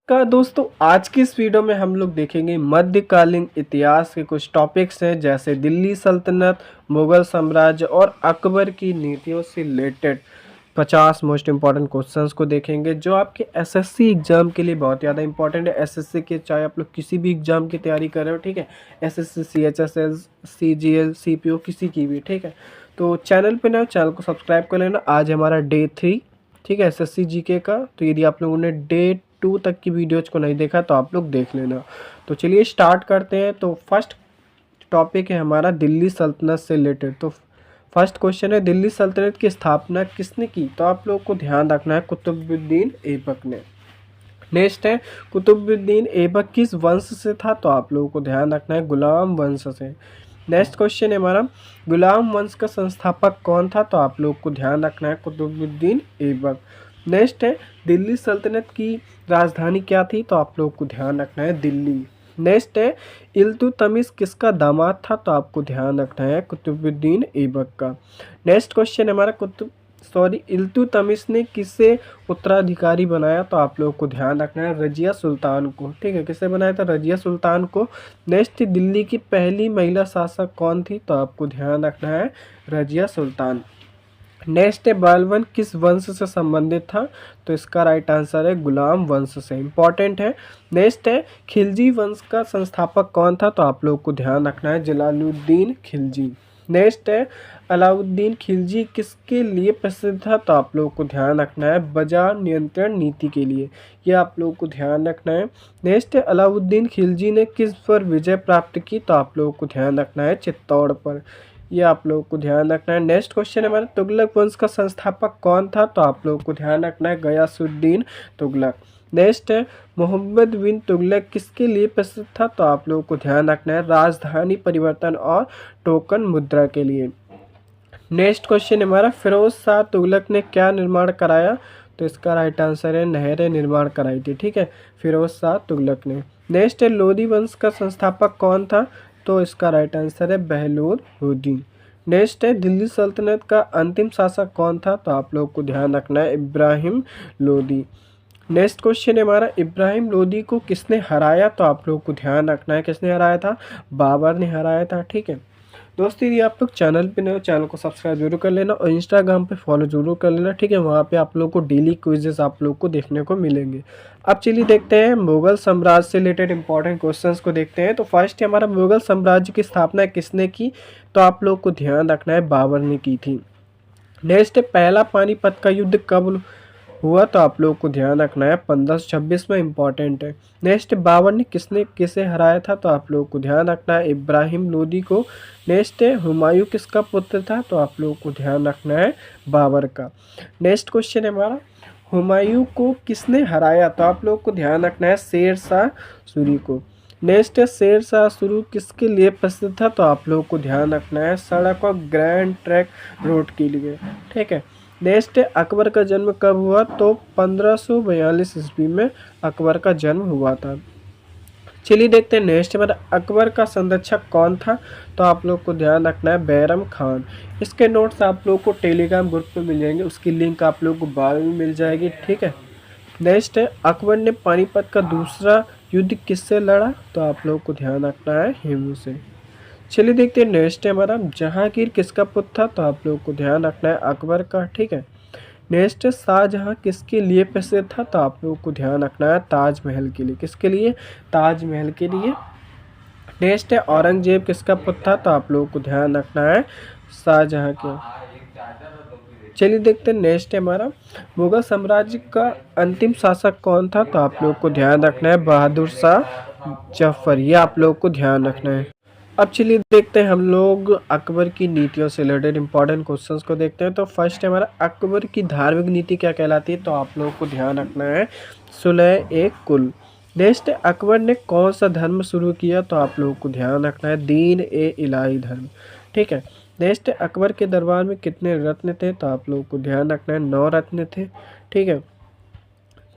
का दोस्तों आज की इस वीडियो में हम लोग देखेंगे मध्यकालीन इतिहास के कुछ टॉपिक्स हैं जैसे दिल्ली सल्तनत, मुगल साम्राज्य और अकबर की नीतियों से रिलेटेड 50 मोस्ट इंपॉर्टेंट क्वेश्चंस को देखेंगे जो आपके एसएससी एग्जाम के लिए बहुत ज़्यादा इंपॉर्टेंट है। एसएससी के चाहे आप लोग किसी भी एग्जाम की तैयारी कर रहे हो, ठीक है, एसएससी, सीएचएसएल, सीजीएल, सीपीओ, किसी की भी, ठीक है। तो चैनल पे ना, चैनल को सब्सक्राइब कर लेना। आज हमारा डे 3, ठीक है, एसएससी जीके का। तो यदि आप लोगों ने डे 2 तक की वीडियोज को नहीं देखा तो आप लोग देख लेना। तो चलिए स्टार्ट करते हैं। तो फर्स्ट टॉपिक है हमारा दिल्ली सल्तनत से रिलेटेड। तो फर्स्ट क्वेश्चन है, दिल्ली सल्तनत की स्थापना किसने की? तो आप लोग को ध्यान रखना है कुतुबुद्दीन ऐबक ने। नेक्स्ट है, कुतुबुद्दीन ऐबक किस वंश से था? तो आप लोगों को ध्यान रखना है गुलाम वंश से। नेक्स्ट क्वेश्चन है हमारा, गुलाम वंश का संस्थापक कौन था? तो आप लोग को ध्यान रखना है कुतुबुद्दीन ऐबक। नेक्स्ट है, दिल्ली सल्तनत की राजधानी क्या थी? तो आप लोग को ध्यान रखना है दिल्ली। नेक्स्ट है, इल्तुतमिश किसका दामाद था? तो आपको ध्यान रखना है कुतुबुद्दीन ऐबक का। नेक्स्ट क्वेश्चन हमारा, इल्तुतमिश ने किसे उत्तराधिकारी बनाया? तो आप लोग को ध्यान रखना है रजिया सुल्तान को, ठीक है। किसे बनाया था? रजिया सुल्तान को। नेक्स्ट, दिल्ली की पहली महिला शासक कौन थी? तो आपको ध्यान रखना है रजिया सुल्तान। नेक्स्ट है, बालबन किस वंश से संबंधित था? तो इसका राइट आंसर है गुलाम वंश से, इंपॉर्टेंट है। नेक्स्ट है, खिलजी वंश का संस्थापक कौन था? तो आप लोग को ध्यान रखना है जलालुद्दीन खिलजी। नेक्स्ट है, अलाउद्दीन खिलजी किसके लिए प्रसिद्ध था? तो आप लोग को ध्यान रखना है बाजार नियंत्रण नीति के लिए, ये आप लोग को ध्यान रखना है। नेक्स्ट है, अलाउद्दीन खिलजी ने किस पर विजय प्राप्त की? तो आप लोगों को ध्यान रखना है चित्तौड़ पर, ये आप लोगों को ध्यान रखना है। नेक्स्ट क्वेश्चन है हमारा, तुगलक वंश का संस्थापक कौन था? तो आप लोगों को ध्यान रखना है गयासुद्दीन तुगलक। नेक्स्ट है, मोहम्मद बिन तुगलक किसके लिए प्रसिद्ध था? तो आप लोगों को ध्यान रखना है राजधानी परिवर्तन और टोकन मुद्रा के लिए। नेक्स्ट क्वेश्चन हमारा, फिरोज शाह तुगलक ने क्या निर्माण कराया? तो इसका राइट आंसर है नहरें निर्माण कराई थी, ठीक है, फिरोज शाह तुगलक ने। नेक्स्ट है, लोधी वंश का संस्थापक कौन था? तो इसका राइट आंसर है बहलोल लोधी। नेक्स्ट है, दिल्ली सल्तनत का अंतिम शासक कौन था? तो आप लोग को ध्यान रखना है इब्राहिम लोधी। नेक्स्ट क्वेश्चन है हमारा, इब्राहिम लोधी को किसने हराया? तो आप लोग को ध्यान रखना है किसने हराया था? बाबर ने हराया था, ठीक है। दोस्तों यदि आप लोग चैनल पे नए हो, चैनल को सब्सक्राइब जरूर कर लेना और इंस्टाग्राम पे फॉलो जरूर कर लेना, ठीक है। वहाँ पे आप लोग को डेली क्विजेस आप लोग को देखने को मिलेंगे। अब चलिए देखते हैं मुगल साम्राज्य से रिलेटेड इंपॉर्टेंट क्वेश्चंस को देखते हैं। तो फर्स्ट है हमारा, मुगल साम्राज्य की स्थापना किसने की? तो आप लोग को ध्यान रखना है बाबर ने की थी। नेक्स्ट है, पहला पानीपत का युद्ध कब हुआ? तो आप लोग को ध्यान रखना है 1526 में, इंपॉर्टेंट है। नेक्स्ट, बाबर ने किसे हराया था? तो आप लोग को ध्यान रखना है इब्राहिम लोदी को। नेक्स्ट है, हुमायूं किसका पुत्र था? तो आप लोग को ध्यान रखना है बाबर का। नेक्स्ट क्वेश्चन है हमारा, हुमायूं को किसने हराया? तो आप लोग को ध्यान रखना है शेर शाह सूरी को। नेक्स्ट है, शेर शाह सूरी किसके लिए प्रसिद्ध था? तो आप लोग को ध्यान रखना है सड़क और ग्रैंड ट्रैक रोड के लिए, ठीक है। नेक्स्ट है, अकबर का जन्म कब हुआ? तो 1542 ईस्वी में अकबर का जन्म हुआ था। चलिए देखते हैं नेक्स्ट हमारा, अकबर का संरक्षक कौन था? तो आप लोग को ध्यान रखना है बैरम खान। इसके नोट्स आप लोग को टेलीग्राम ग्रुप पे मिल जाएंगे, उसकी लिंक आप लोग को बाद में मिल जाएगी, ठीक है। नेक्स्ट है, अकबर ने पानीपत का दूसरा युद्ध किससे लड़ा? तो आप लोग को ध्यान रखना है हेमू से। चलिए देखते हैं नेक्स्ट है हमारा, जहांगीर किसका पुत्र था? तो आप लोग को ध्यान रखना है अकबर का, ठीक है। नेक्स्ट है, शाहजहां किसके लिए प्रसिद्ध था? तो आप लोग को ध्यान रखना है ताजमहल के लिए। किसके लिए? ताजमहल के लिए। नेक्स्ट है, औरंगजेब किसका पुत्र था? तो आप लोग को ध्यान रखना है शाहजहां के। चलिए देखते हैं नेक्स्ट है हमारा, मुगल साम्राज्य का अंतिम शासक कौन था? तो आप लोग को ध्यान रखना है बहादुर शाह जफर, ये आप लोग को ध्यान रखना है। अब चलिए देखते हैं हम लोग अकबर की नीतियों से रिलेटेड इंपॉर्टेंट क्वेश्चंस को देखते हैं। तो फर्स्ट है हमारा, अकबर की धार्मिक नीति क्या कहलाती है? तो आप लोगों को ध्यान रखना है सुलह ए कुल। नेक्स्ट, अकबर ने कौन सा धर्म शुरू किया? तो आप लोगों को ध्यान रखना है दीन ए इलाही धर्म, ठीक है। नेक्स्ट, अकबर के दरबार में कितने रत्न थे? तो आप लोगों को ध्यान रखना है 9 रत्न थे, ठीक है।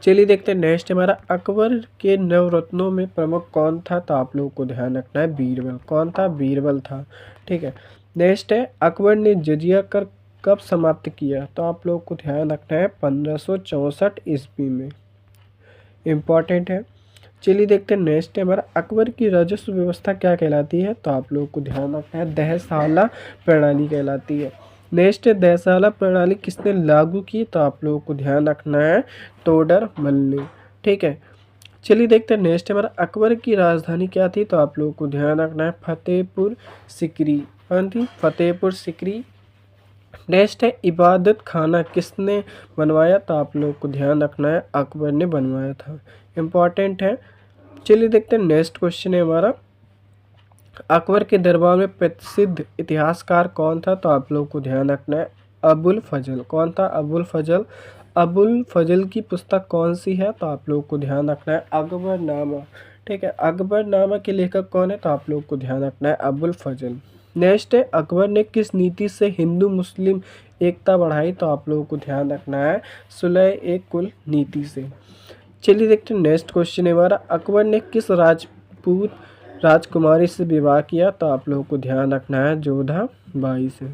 चलिए देखते हैं नेक्स्ट हमारा, अकबर के नवरत्नों में प्रमुख कौन था? तो आप लोगों को ध्यान रखना है बीरबल। कौन था? बीरबल था, ठीक है। नेक्स्ट है, अकबर ने जजिया कर कब समाप्त किया? तो आप लोगों को ध्यान रखना है 1564 ईस्वी में। इम्पॉर्टेंट है। चलिए देखते हैं नेक्स्ट है हमारा, अकबर की राजस्व व्यवस्था क्या कहलाती है? तो आप लोगों को ध्यान रखना है, दहसाला प्रणाली कहलाती है। नेक्स्ट है, दहसाला प्रणाली किसने लागू की? तो आप लोगों को ध्यान रखना है, तोडरमल ने। ठीक है, चलिए देखते हैं नेक्स्ट हमारा, अकबर की राजधानी क्या थी? तो आप लोगों को ध्यान रखना है, फतेहपुर सिकरी। कौन थी? फतेहपुर सिकरी। नेक्स्ट है, इबादत खाना किसने बनवाया? तो आप लोगों को ध्यान रखना है, अकबर ने बनवाया था। इम्पॉर्टेंट है। चलिए देखते हैं नेक्स्ट क्वेश्चन है हमारा, अकबर के दरबार में प्रसिद्ध इतिहासकार कौन था? तो आप लोगों को ध्यान रखना है, अबुल फजल। कौन था? अबुल फजल। अबुल फजल की पुस्तक कौन सी है? तो आप लोगों को ध्यान रखना है, अकबरनामा। ठीक है, अकबरनामा के लेखक कौन है? तो आप लोगों को ध्यान रखना है, अबुल फजल। नेक्स्ट है, अकबर ने किस नीति से हिंदू मुस्लिम एकता बढ़ाई? तो आप लोगों को ध्यान रखना है, सुलह ए कुल नीति से। चलिए देखते हैं नेक्स्ट क्वेश्चन है हमारा, अकबर ने किस राजपूत राजकुमारी से विवाह किया? तो आप लोगों को ध्यान रखना है, जोधा बाई से।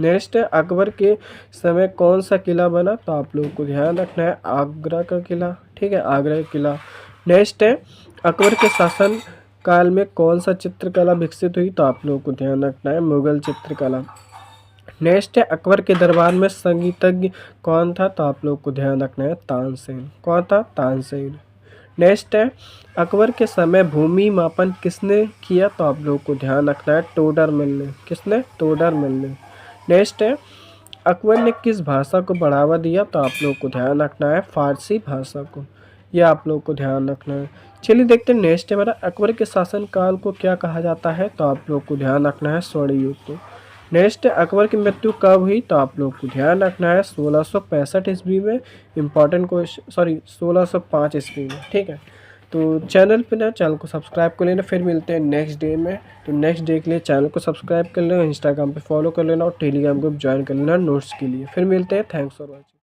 नेक्स्ट है, अकबर के समय कौन सा किला बना? तो आप लोगों को ध्यान रखना है, आगरा का किला। ठीक है, आगरा का किला। नेक्स्ट है, अकबर के शासन काल में कौन सा चित्रकला विकसित हुई? तो आप लोगों को ध्यान रखना है, मुगल चित्रकला। नेक्स्ट है, अकबर के दरबार में संगीतज्ञ कौन था? तो आप लोग को ध्यान रखना है, तानसेन। कौन था? तानसेन। नेक्स्ट है, अकबर के समय भूमि मापन किसने किया? तो आप लोग को ध्यान रखना है, टोडरमल ने। किसने? टोडरमल ने। नेक्स्ट है, अकबर ने किस भाषा को बढ़ावा दिया? तो आप लोग को ध्यान रखना है, फारसी भाषा को। यह आप लोग को ध्यान रखना है। चलिए देखते हैं नेक्स्ट है हमारा, अकबर के शासनकाल को क्या कहा जाता है? तो आप लोग को ध्यान रखना है, स्वर्ण युग को। नेक्स्ट है, अकबर की मृत्यु कब हुई? तो आप लोग को ध्यान रखना है, 1665 ईस्वी में। इंपॉर्टेंट क्वेश्चन, सॉरी 1605 ईस्वी में। ठीक है, तो चैनल पे ना, चैनल को सब्सक्राइब कर लेना। फिर मिलते हैं नेक्स्ट डे में। तो नेक्स्ट डे के लिए चैनल को सब्सक्राइब कर लेना, इंस्टाग्राम पे फॉलो कर लेना और टेलीग्राम ग्रुप ज्वाइन कर लेना नोट्स के लिए। फिर मिलते हैं, थैंक्स फॉर वॉचिंग।